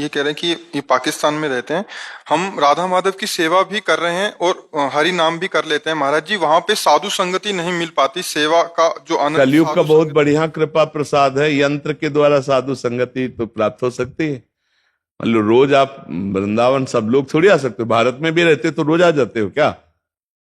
ये कह रहे हैं कि ये पाकिस्तान में रहते हैं। हम राधा माधव की सेवा भी कर रहे हैं और हरि नाम भी कर लेते हैं। महाराज जी, वहां पे साधु संगति नहीं मिल पाती, सेवा का जो आनंद कलयुग का साधु बहुत संगति। बढ़िया कृपा प्रसाद है। यंत्र के द्वारा साधु संगति तो प्राप्त हो सकती है। मान लो रोज आप वृंदावन सब लोग थोड़ी आ सकते हो, भारत में भी रहते तो रोज आ जाते हो क्या?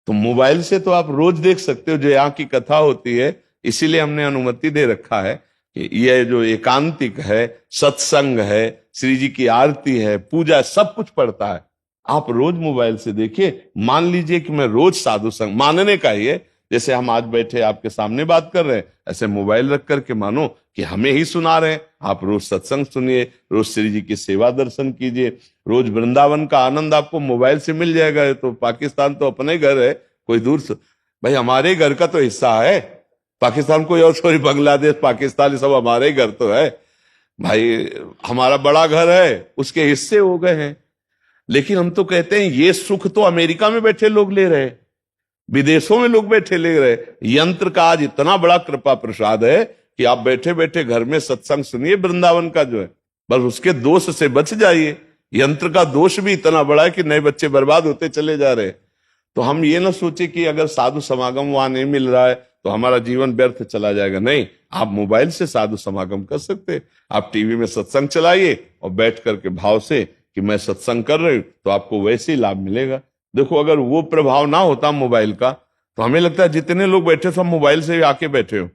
तो मोबाइल से तो आप रोज देख सकते हो जो यहाँ की कथा होती है। इसीलिए हमने अनुमति दे रखा है कि ये जो एकांतिक है, सत्संग है, श्री जी की आरती है, पूजा, सब कुछ पड़ता है। आप रोज मोबाइल से देखिए। मान लीजिए कि मैं रोज साधु संग, मानने का ही है, जैसे हम आज बैठे आपके सामने बात कर रहे हैं, ऐसे मोबाइल रख करके मानो कि हमें ही सुना रहे हैं। आप रोज सत्संग सुनिए, रोज श्री जी की सेवा दर्शन कीजिए, रोज वृंदावन का आनंद आपको मोबाइल से मिल जाएगा। तो पाकिस्तान तो अपने घर है, कोई दूर से भाई हमारे घर का तो हिस्सा है। पाकिस्तान कोई और, सॉरी, बांग्लादेश, पाकिस्तान, ये सब हमारे घर तो है भाई। हमारा बड़ा घर है, उसके हिस्से हो गए हैं। लेकिन हम तो कहते हैं ये सुख तो अमेरिका में बैठे लोग ले रहे हैं, विदेशों में लोग बैठे ले रहे। यंत्र का आज इतना बड़ा कृपा प्रसाद है कि आप बैठे बैठे घर में सत्संग सुनिए वृंदावन का जो है, बस उसके दोष से बच जाइए। यंत्र का दोष भी इतना बड़ा है कि नए बच्चे बर्बाद होते चले जा रहे हैं। तो हम ये ना सोचे कि अगर साधु समागम वहां नहीं मिल रहा है तो हमारा जीवन व्यर्थ चला जाएगा। नहीं, आप मोबाइल से साधु समागम कर सकते हैं। आप टीवी में सत्संग चलाइए और बैठ करके भाव से कि मैं सत्संग कर रही हूं, तो आपको वैसे ही लाभ मिलेगा। देखो, अगर वो प्रभाव ना होता मोबाइल का तो हमें लगता है जितने लोग बैठे सब मोबाइल से आके बैठे हो।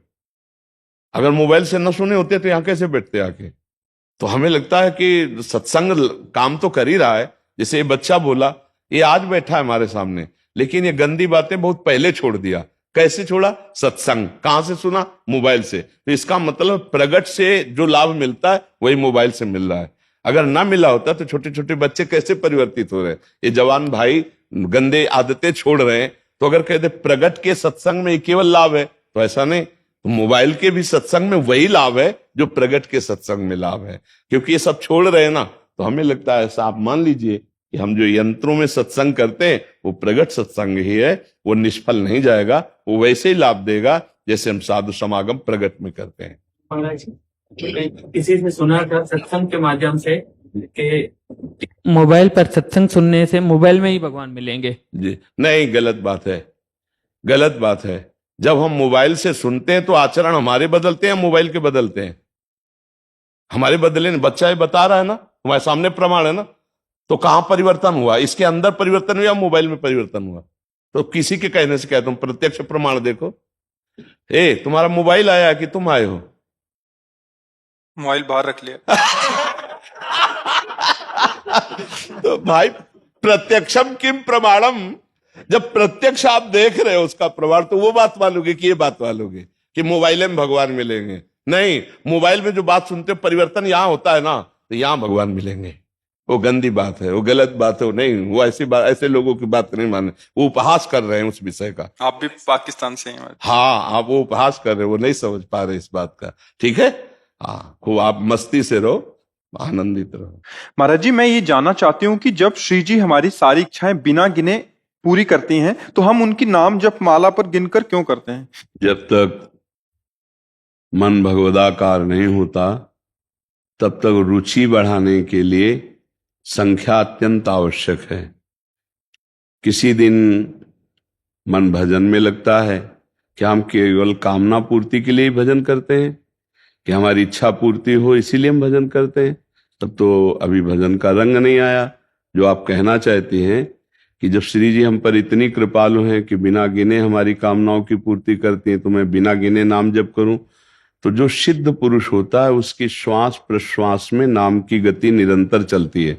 अगर मोबाइल से न सुने होते तो यहाँ कैसे बैठते आके? तो हमें लगता है कि सत्संग काम तो कर ही रहा है। जैसे ये बच्चा बोला, ये आज बैठा है हमारे सामने, लेकिन ये गंदी बातें बहुत पहले छोड़ दिया। कैसे छोड़ा? सत्संग कहां से सुना? मोबाइल से। तो इसका मतलब प्रगट से जो लाभ मिलता है वही मोबाइल से मिल रहा है। अगर ना मिला होता तो छोटे छोटे बच्चे कैसे परिवर्तित हो रहे हैं? ये जवान भाई गंदे आदतें छोड़ रहे हैं। तो अगर कहते प्रगट के सत्संग में केवल लाभ है, तो ऐसा नहीं। तो मोबाइल के भी सत्संग में वही लाभ है जो प्रगट के सत्संग में लाभ है। क्योंकि ये सब छोड़ रहे हैं ना, तो हमें लगता है ऐसा। आप मान लीजिए कि हम जो यंत्रों में सत्संग करते हैं वो प्रगट सत्संग ही है, वो निष्फल नहीं जाएगा, वो वैसे ही लाभ देगा जैसे हम साधु समागम प्रगट में करते हैं। महाराज, किसी से सुना था सत्संग के माध्यम से कि मोबाइल पर सत्संग सुनने से मोबाइल में ही भगवान मिलेंगे। जी नहीं, गलत बात है, गलत बात है। जब हम मोबाइल से सुनते हैं तो आचरण हमारे बदलते हैं, मोबाइल के बदलते हैं? हमारे बदले। बच्चा ये बता रहा है ना, हमारे सामने प्रमाण है ना। तो कहां परिवर्तन हुआ? इसके अंदर परिवर्तन हुआ, मोबाइल में परिवर्तन हुआ? तो किसी के कहने से कहता हूं, प्रत्यक्ष प्रमाण देखो। तुम्हारा मोबाइल आया कि तुम आए हो? मोबाइल बाहर रख लिया। तो भाई, प्रत्यक्षम किम प्रमाणम। जब प्रत्यक्ष आप देख रहे हो उसका प्रमाण, तो वो बात मानोगे कि ये बात मानोगे कि मोबाइल में भगवान मिलेंगे? नहीं, मोबाइल में जो बात सुनते हो परिवर्तन यहां होता है ना, तो यहां भगवान मिलेंगे। वो गंदी बात है, वो गलत बात है। वो नहीं, वो ऐसी बात, ऐसे लोगों की बात नहीं माने। वो उपहास कर रहे हैं उस विषय का। आप भी पाकिस्तान से हैं? हाँ, आप वो उपहास कर रहे हो, वो नहीं समझ पा रहे इस बात का। ठीक है, हाँ, खूब आप मस्ती से रहो, आनंदित रहो। महाराज जी, मैं ये जानना चाहती हूँ कि जब श्री जी हमारी सारी इच्छाएं बिना गिने पूरी करती हैं, तो हम उनकी नाम जप माला पर गिनकर क्यों करते हैं? जब तक मन भगवदाकार नहीं होता तब तक रुचि बढ़ाने के लिए संख्या अत्यंत आवश्यक है। किसी दिन मन भजन में लगता है कि हम केवल कामना पूर्ति के लिए ही भजन करते हैं, कि हमारी इच्छा पूर्ति हो इसीलिए हम भजन करते हैं, तब तो अभी भजन का रंग नहीं आया। जो आप कहना चाहती हैं कि जब श्री जी हम पर इतनी कृपालु हैं कि बिना गिने हमारी कामनाओं की पूर्ति करती हैं, तो मैं बिना गिने नाम जप करूं, तो जो सिद्ध पुरुष होता है उसकी श्वास प्रश्वास में नाम की गति निरंतर चलती है।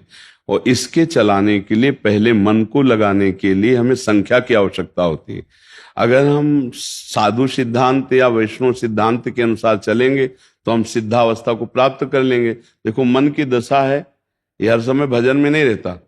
और इसके चलाने के लिए पहले मन को लगाने के लिए हमें संख्या की आवश्यकता होती है। अगर हम साधु सिद्धांत या वैष्णव सिद्धांत के अनुसार चलेंगे तो हम सिद्धावस्था को प्राप्त कर लेंगे। देखो, मन की दशा है, ये हर समय भजन में नहीं रहता।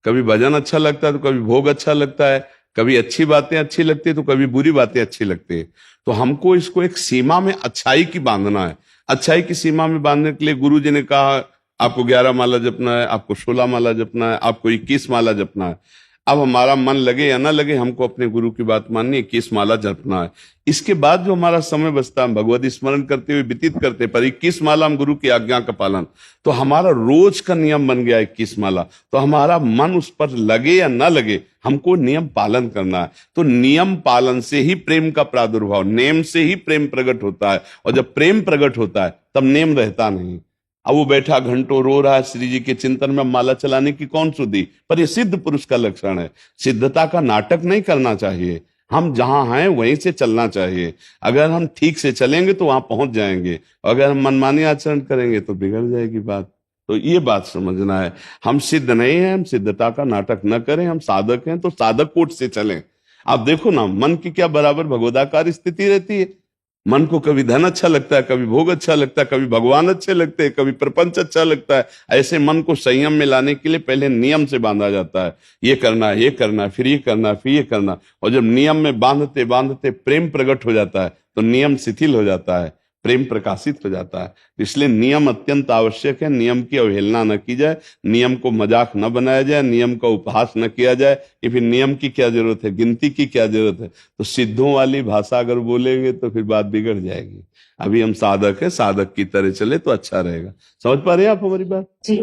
कभी भजन अच्छा लगता है तो कभी भोग अच्छा लगता है, कभी अच्छी बातें अच्छी लगती है तो कभी बुरी बातें अच्छी लगती है। तो हमको इसको एक सीमा में अच्छाई की बांधना है। अच्छाई की सीमा में बांधने के लिए गुरु जी ने कहा आपको 11 माला जपना है, आपको 16 माला जपना है, आपको 21 माला जपना है। अब हमारा मन लगे या ना लगे, हमको अपने गुरु की बात माननी है, 21 माला जपना है। इसके बाद जो हमारा समय बचता है भगवत स्मरण करते हुए व्यतीत करते, पर 21 माला हम गुरु की आज्ञा का पालन, तो हमारा रोज का नियम बन गया 21 माला। तो हमारा मन उस पर लगे या ना लगे, हमको नियम पालन करना है। तो नियम पालन से ही प्रेम का प्रादुर्भाव, नेम से ही प्रेम प्रकट होता है, और जब प्रेम प्रकट होता है तब नेम रहता नहीं। अब वो बैठा घंटों रो रहा है श्री जी के चिंतन में, माला चलाने की कौन सुधी, पर ये सिद्ध पुरुष का लक्षण है। सिद्धता का नाटक नहीं करना चाहिए, हम जहां हैं वहीं से चलना चाहिए। अगर हम ठीक से चलेंगे तो वहां पहुंच जाएंगे, अगर हम मनमानी आचरण करेंगे तो बिगड़ जाएगी बात। तो ये बात समझना है, हम सिद्ध नहीं है, हम सिद्धता का नाटक न करें, हम साधक हैं तो साधक कोट से चलें। आप देखो ना, मन की क्या बराबर भगवदाकार स्थिति रहती है। मन को कभी धन अच्छा लगता है, कभी भोग अच्छा लगता है, कभी भगवान अच्छे लगते हैं, कभी प्रपंच अच्छा लगता है। ऐसे मन को संयम में लाने के लिए पहले नियम से बांधा जाता है, ये करना है, ये करना है, फिर ये करना है, फिर ये करना। और जब नियम में बांधते बांधते प्रेम प्रकट हो जाता है तो नियम शिथिल हो जाता है, प्रेम प्रकाशित हो जाता है। इसलिए नियम अत्यंत आवश्यक है, नियम की अवहेलना न की जाए, नियम को मजाक न बनाया जाए, नियम का उपहास न किया जाए कि फिर नियम की क्या जरूरत है, गिनती की क्या जरूरत है। तो सिद्धों वाली भाषा अगर बोलेंगे तो फिर बात बिगड़ जाएगी। अभी हम साधक है, साधक की तरह चले तो अच्छा रहेगा। समझ पा रहे हैं आप हमारी बात? जी।